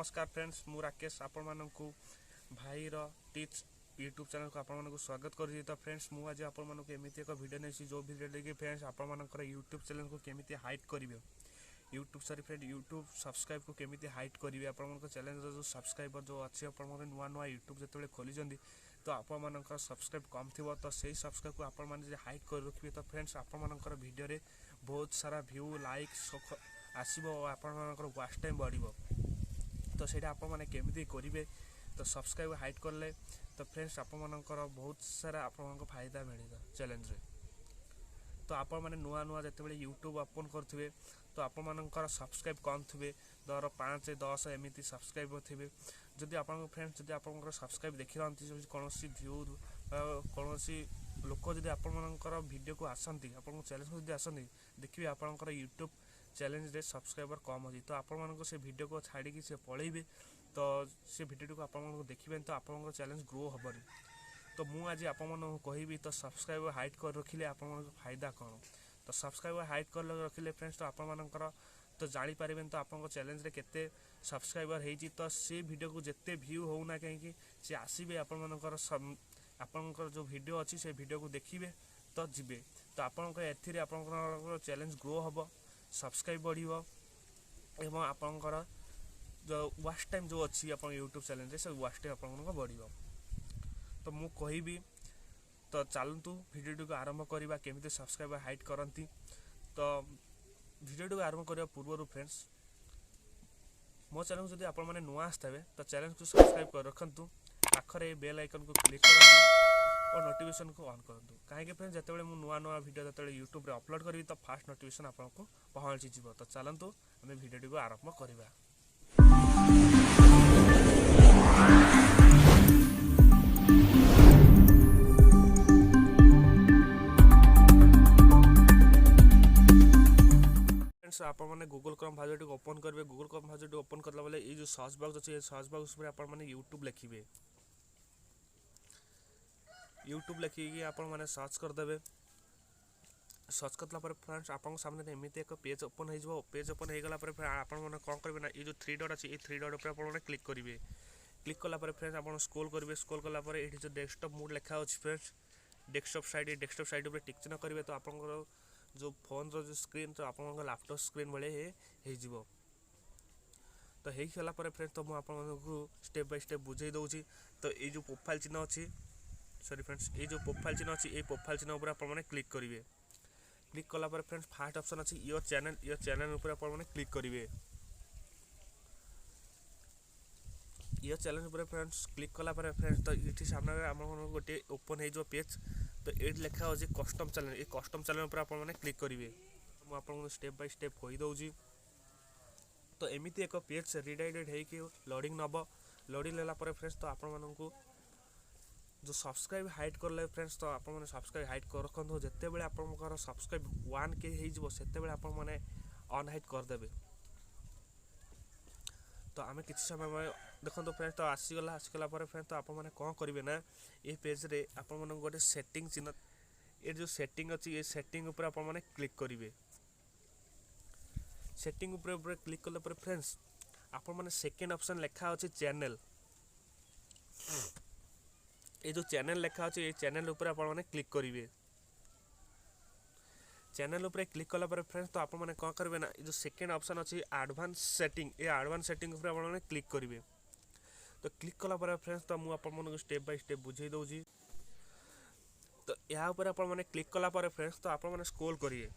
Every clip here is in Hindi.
नमस्कार फ्रेंड्स मु राकेश आपण मानकु भाई रो टीच यूट्यूब चैनल को आपण मानकु स्वागत करी। तो फ्रेंड्स मु आज आपण मानकु एमिति एक वीडियो नेसी जो वीडियो लेके फ्रेंड्स आपण मानकर यूट्यूब चैनल को केमिति हाइड करिवे यूट्यूब सब्सक्राइब को केमिति हाइड करिवे आपण मानकर चैनल जो सब्सक्राइबर जो अछि आपण माने नुआ यूट्यूब जतबे खोली जंदी तो आपण मानकर सब्सक्राइब कम थिबो तो सेही सब्सक्राइब को आपण माने जे हाइड कर रखिबे तो फ्रेंड्स आपण मानकर वीडियो रे बहुत सारा व्यू लाइक आसीबो और आपण मानकर वॉच टाइम बढ़िबो। तो सेटा आपण माने केमिति करिवे तो सब्सक्राइब हाइड करले तो फ्रेंड्स आपण मानकर बहुत सारा आपण मानकर फायदा मिलेगा चैलेंज रे। तो आपण माने नुआ जतबे यूट्यूब ओपन करथिबे तो आपण मानकर सब्सक्राइब कम थिबे दर 5 10 एमिति सब्सक्राइबर थिबे। जदि आपण फ्रेंड्स जदि आपण सब्सक्राइब देखि रहंती जो कोनोसी व्यू कोनोसी लोक जदि आपण मानकर वीडियो को आसंती आपण चैलेंज को जदि आसंती देखिबे आपनकर यूट्यूब चैलेंज रे सब्सक्राइबर कम अछि तो आपण मानको से वीडियो को छाड़ी कि से पळेबे तो से वीडियो को आपण मानको देखिबे तो आपनकर चैलेंज ग्रो हबनी। तो मु आज आपण मानको कहिबी तो सब्सक्राइबर हाइड कर रखिले आपण मानको फायदा कोन। तो सब्सक्राइबर हाइड कर रखिले फ्रेंड्स तो आपण मानकर तो जानि पारिबेन तो आपनकर चैलेंज रे केते सब्सक्राइबर हेजी तो से वीडियो को जेते व्यू होउना कहीं से आसीबे आपण मानकर आपनकर जो वीडियो अछि से वीडियो को देखिबे तो जिबे तो आपनकर एथिरे आपनकर चैलेंज ग्रो हबो सब्सक्राइब बढ़िबो एवं आपनकर जो वॉच टाइम जो अच्छी आप यूट्यूब चैनल रे से वॉच टाइम आपन बढ़िबो। तो मु कहिबी तो चलतु वीडियो को आरंभ करबा केमिति सब्सक्राइबर हाइड करंती। तो वीडियो को आरंभ करबा पूर्व फ्रेंड्स मो चैनल जदि आपण माने नुआ आस्ताबे तो चैनल को सब्सक्राइब कर रखंतु पाखरे बेल आइकन को क्लिक करंतु और नोटिफिकेशन को ऑन करंतु काहे के फ्रेंड्स जतबे मु नुआ वीडियो जतबे यूट्यूब रे अपलोड करबी तो फास्ट नोटिफिकेशन आपन को पहुंची जिवो। तो चलंतु हमें वीडियो को आरंभ करबा। फ्रेंड्स आपण माने गूगल क्रोम ब्राउज़र को ओपन करबे। गूगल क्रोम ब्राउज़र को ओपन करला बेले ए जो सर्च बॉक्स अछि ए सर्च बॉक्स पर आपण माने यूट्यूब लिखिबे। यूट्यूब लिखिकी आपण माने सर्च कर देबे। सर्च करला पर फ्रेंड्स आपन सामने एमिति एक पेज ओपन हो जिवो। पेज ओपन हो गला पर आपण माने कोन करबे ना ए जो थ्री डॉट अछि ए थ्री डॉट ऊपर आपण माने क्लिक करिवे। क्लिक कला पर फ्रेंड्स आपण स्क्रॉल करिवे। स्क्रॉल कला पर एठी जो डेस्कटॉप मोड लिखा अछि फ्रेंड्स डेस्कटॉप साइड ऊपर टिक चिन्ह करिवे तो आपन जो फोन रो जो स्क्रीन तो आपन लैपटॉप स्क्रीन बळे हे जिवो। तो हेइ खला पर फ्रेंड्स तो मु आपन को स्टेप बाय स्टेप बुझाई दउची। तो ए जो प्रोफाइल चिन्ह अछि सॉरी फ्रेंड्स ये जो प्रोफाइल चिन्ह अछि ए प्रोफाइल चिन्ह ऊपर आपण माने क्लिक करिवे। क्लिक कला पर फ्रेंड्स फर्स्ट ऑप्शन अछि योर चैनल ऊपर आपण माने क्लिक करिवे। योर चैनल ऊपर फ्रेंड्स क्लिक कला पर फ्रेंड्स तो इठी सामने हमन गोटे ओपन हे जो पेज तो एड लिखा अछि कस्टम चैनल ए कस्टम चैनल ऊपर आपण माने क्लिक करिवे। मु आपण को स्टेप बाय स्टेप कहि दउची। तो एमिति एक पेज रिडायरेक्ट हे कि लोडिंग नबो लोडिंग लेला पर फ्रेंड्स तो आपण माननकु जो सब्सक्राइब हाइड करले फ्रेंड्स तो आपण माने सब्सक्राइब हाइड कर रखंतो जत्ते बेले आपनकर सब्सक्राइब 1k हे जिवो सेते बेले आपण माने ऑन हाइड कर देबे। तो आमे किछ समय देखंतो फ्रेंड्स तो आसीगला पर फ्रेंड्स तो आपण माने कोन करिवे ना ए पेज रे आपण माने गोटे सेटिंग चिन्ह ए जो सेटिंग अछि ए सेटिंग ऊपर आपण माने क्लिक करिवे। सेटिंग ऊपर क्लिक करला पर फ्रेंड्स आपण माने सेकंड ऑप्शन लिखा अछि चैनल ए जो चैनल लिखा अछि ए चैनल ऊपर आपण माने क्लिक करिवे। चैनल ऊपर क्लिक कला पर फ्रेंड्स तो आपण माने कोन करबे ना जो सेकंड ऑप्शन अछि एडवांस सेटिंग ए एडवांस सेटिंग ऊपर आपण माने क्लिक करिवे। तो क्लिक कला पर फ्रेंड्स तो मु आपण माने स्टेप बाय स्टेप बुझाई दउची। तो या ऊपर आपण माने क्लिक कला पर फ्रेंड्स तो आपण माने स्क्रॉल करिवे।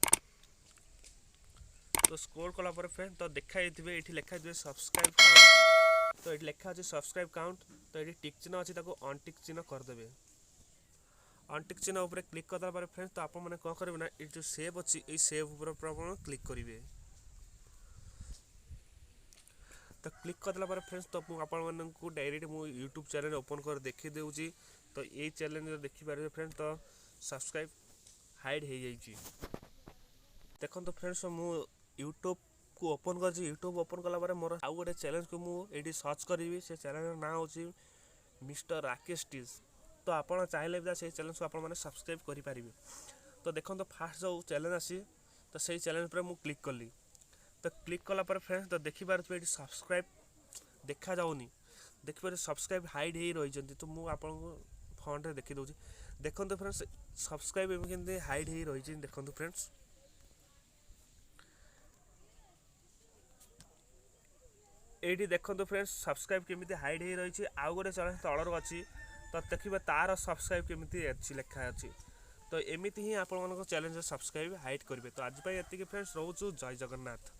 तो स्क्रॉल कला पर फ्रेंड्स तो देखाई दिबे एठी लिखा दिबे सब्सक्राइब काउंट। तो एठी लिखा अछि सब्सक्राइब काउंट तो एठी टिक चिन्ह अछि ताको ऑन टिक चिन्ह कर देबे। ऑन टिक चिन्ह ऊपर क्लिक करला पर फ्रेंड्स तो आपण माने कोन करबे ना ए जो सेव अछि ए सेव ऊपर आपण क्लिक करिवे। तो क्लिक करला पर फ्रेंड्स तो आपण माने को डायरेक्ट मु YouTube चैनल ओपन कर देखि देउची। तो ए चैनल देखि पारे फ्रेंड्स तो सब्सक्राइब हाइड हे जाईची। देखन तो फ्रेंड्स मु YouTube को ओपन कर YouTube ओपन कला पर मोर आउ गोटे चैनल को मु एडी सर्च करिवि से चैनल नाम होची मिस्टर राकेश टीज। तो आपण चाहिले भी से चैनल को आपण माने सब्सक्राइब करि पारिबे। तो देखन तो फास्ट जो चैनल आसी तो सही चैनल पर मु क्लिक करली। तो क्लिक कला पर फ्रेंड्स तो देखि पारथबे एडी सब्सक्राइब देखा जाउनी देखिपारे सब्सक्राइब हाइड हो रही तो मुझे आपको फ्रंट रे देखी दूँ देखो फ्रेंड्स सब्सक्राइब एमती हाइड हो रही देखो फ्रेंड्स ये देखो फ्रेंड्स सब्सक्राइब केमी हाइड हो रही आउ गोटे चैनल तलर अच्छी तो देखिए तार सब्सक्राइब केमी अच्छी लेखा अच्छी तो एमती ही आप चैलेंज सब्सक्राइब हाइड करेंगे तो आज ये फ्रेंड्स रोचु जय जगन्नाथ।